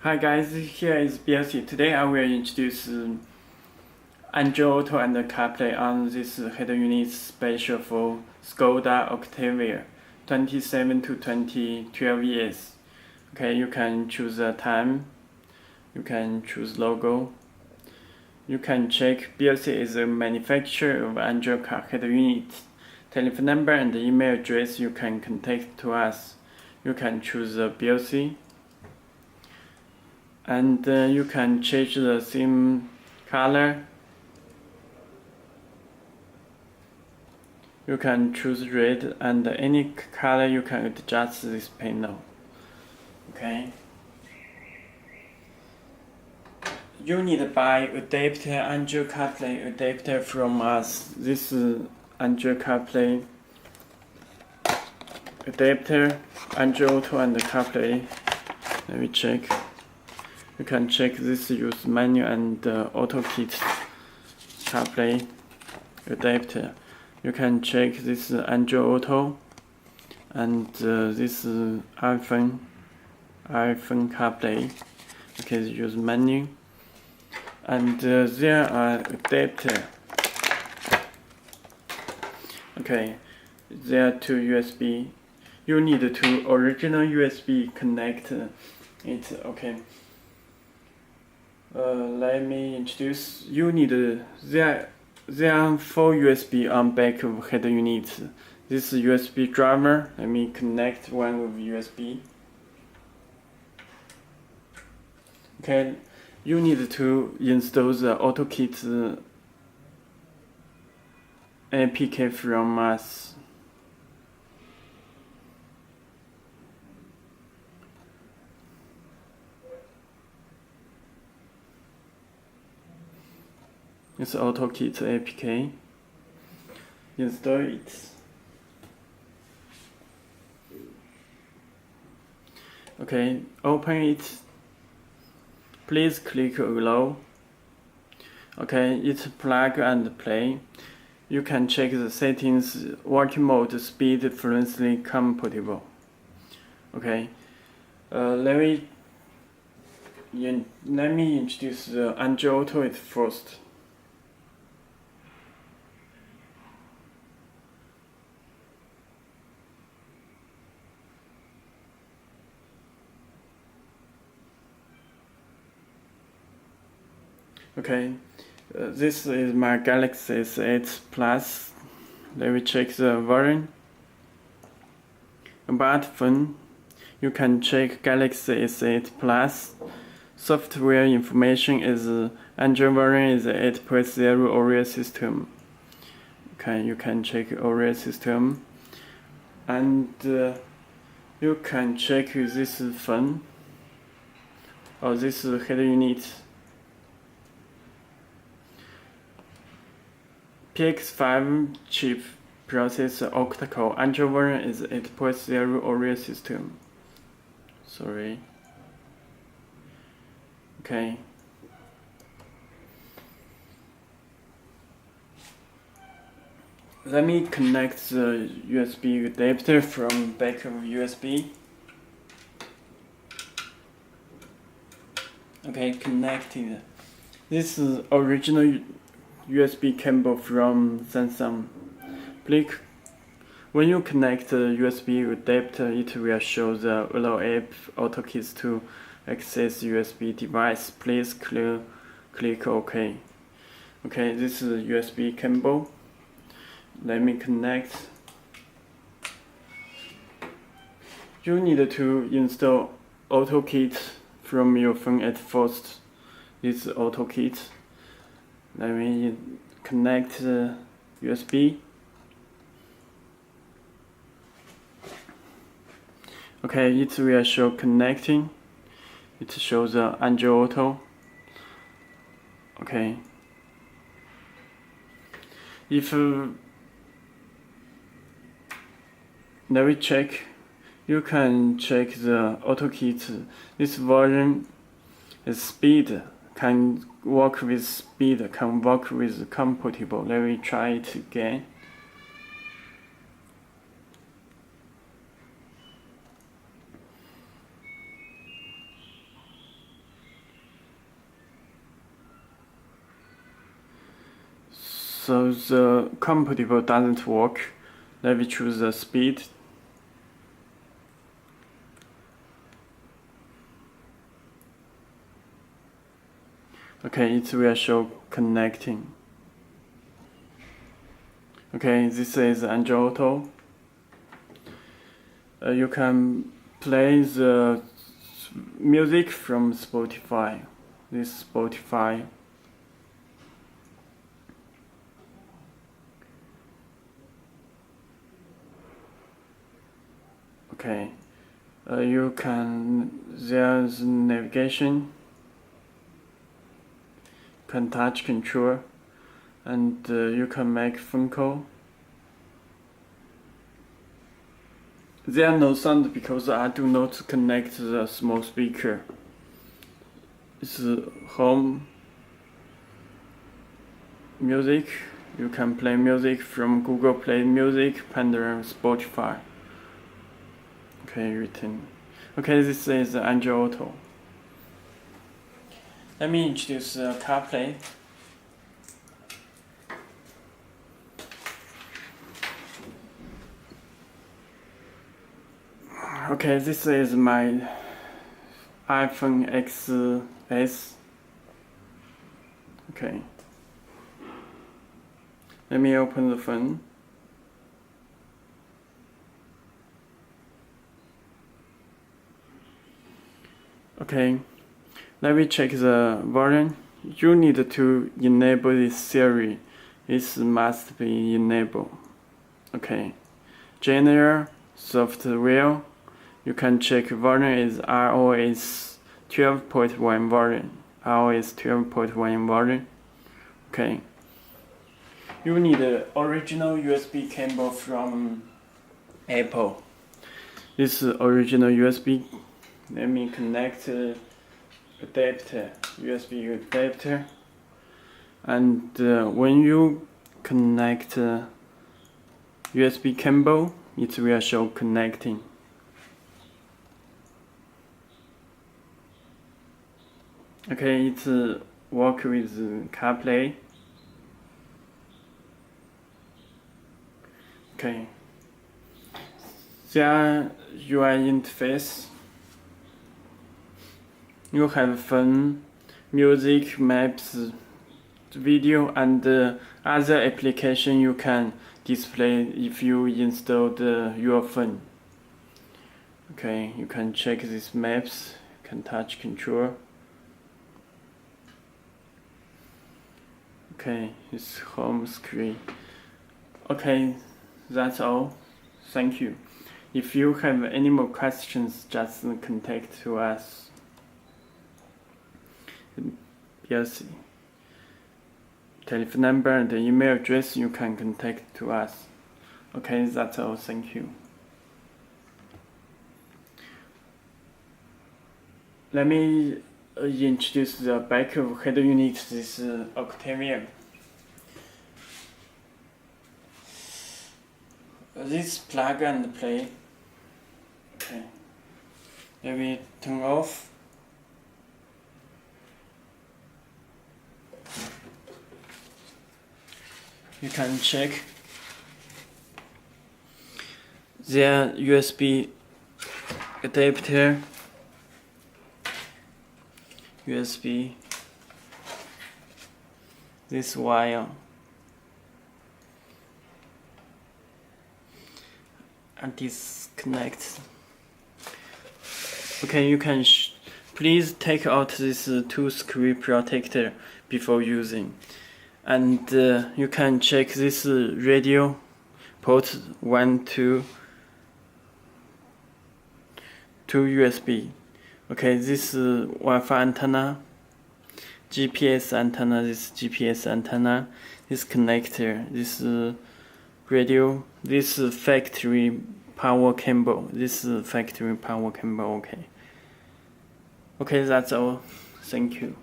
Hi guys, here is Belsee. Today I will introduce Android Auto and Carplay on this header unit special for Skoda Octavia 27 to 2012 years. Okay, you can choose a time, you can choose logo, you can check Belsee is a manufacturer of Android car header unit. Telephone number and email address you can contact to us. You can choose Belsee. And you can change the theme color. You can choose red and any color you can adjust this panel. Okay. You need to buy adapter Android CarPlay adapter from us. This is Android CarPlay adapter, Android Auto and CarPlay. Let me check. You can check this use menu and AutoKit CarPlay adapter. You can check this Android Auto and this iPhone CarPlay. Okay, use menu and there are adapter. Okay, there are two USB. You need to original USB connect it. Okay. Let me introduce. You need there are 4 USB on back of header unit. This USB driver. Let me connect one with USB. Okay, you need to install the AutoKit APK from us. It's AutoKit APK. Install it. Okay, open it. Please click Allow. Okay, it's plug and play. You can check the settings, working mode, speed, fluently compatible. Okay, let me introduce the Android Auto first. Okay, this is my Galaxy S8 Plus. Let me check the version. About phone, you can check Galaxy S8 Plus. Software information is Android version is 8.0 Oreo system. Okay, you can check Oreo system, and you can check this phone or this header unit. PX5 chip processor octa-core. Android version is 8.0 Oreo system. Sorry. Okay. Let me connect the USB adapter from back of USB. Okay, connected. This is original USB cable from Samsung. When you connect the USB adapter, it will show the Allow app AutoKit to access USB device. Please click OK. Okay, this is USB cable. Let me connect. You need to install AutoKit from your phone at first. This is AutoKit. Let me connect the USB. Okay, it will show connecting. It shows the Android Auto. Okay. If let me check. You can check the AutoKit. This version is speed. Can work with speed, can work with compatible. Let me try it again. So the compatible doesn't work. Let me choose the speed. Okay, it will show connecting. Okay, this is Android Auto. You can play the music from Spotify. This Spotify. Okay, there's navigation, can touch control, and you can make phone call. There are no sound because I do not connect the small speaker. It's home music. You can play music from Google Play Music, Pandora, Spotify. Okay, written. Okay, this is Android Auto. Let me introduce Carplay. Okay, this is my iPhone XS. Okay. Let me open the phone. Okay, let me check the version. You need to enable this Siri. This must be enabled. Okay, general software. You can check version is iOS 12.1 version. iOS 12.1 version. Okay. You need the original USB cable from Apple. This original USB. Let me connect adapter, USB adapter, and when you connect USB cable, it will show connecting. Okay, it work with CarPlay. Okay, there UI interface. You have phone, music, maps, video, and other application you can display if you installed your phone. Okay, you can check these maps, you can touch control. Okay, it's home screen. Okay, that's all. Thank you. If you have any more questions, just contact to us. Belsee. Telephone number and the email address you can contact to us. Okay, that's all. Thank you. Let me introduce the back of head unit. This Octavia. This plug and play. Okay. Let me turn off. You can check the USB adapter, USB, this wire, and disconnect. Okay, you can please take out this two screw protector before using. And you can check this radio port 1 to USB. Okay, this Wi-Fi antenna, GPS antenna, this GPS antenna, this connector, this radio, this factory power cable, this factory power cable. Okay, that's all. Thank you.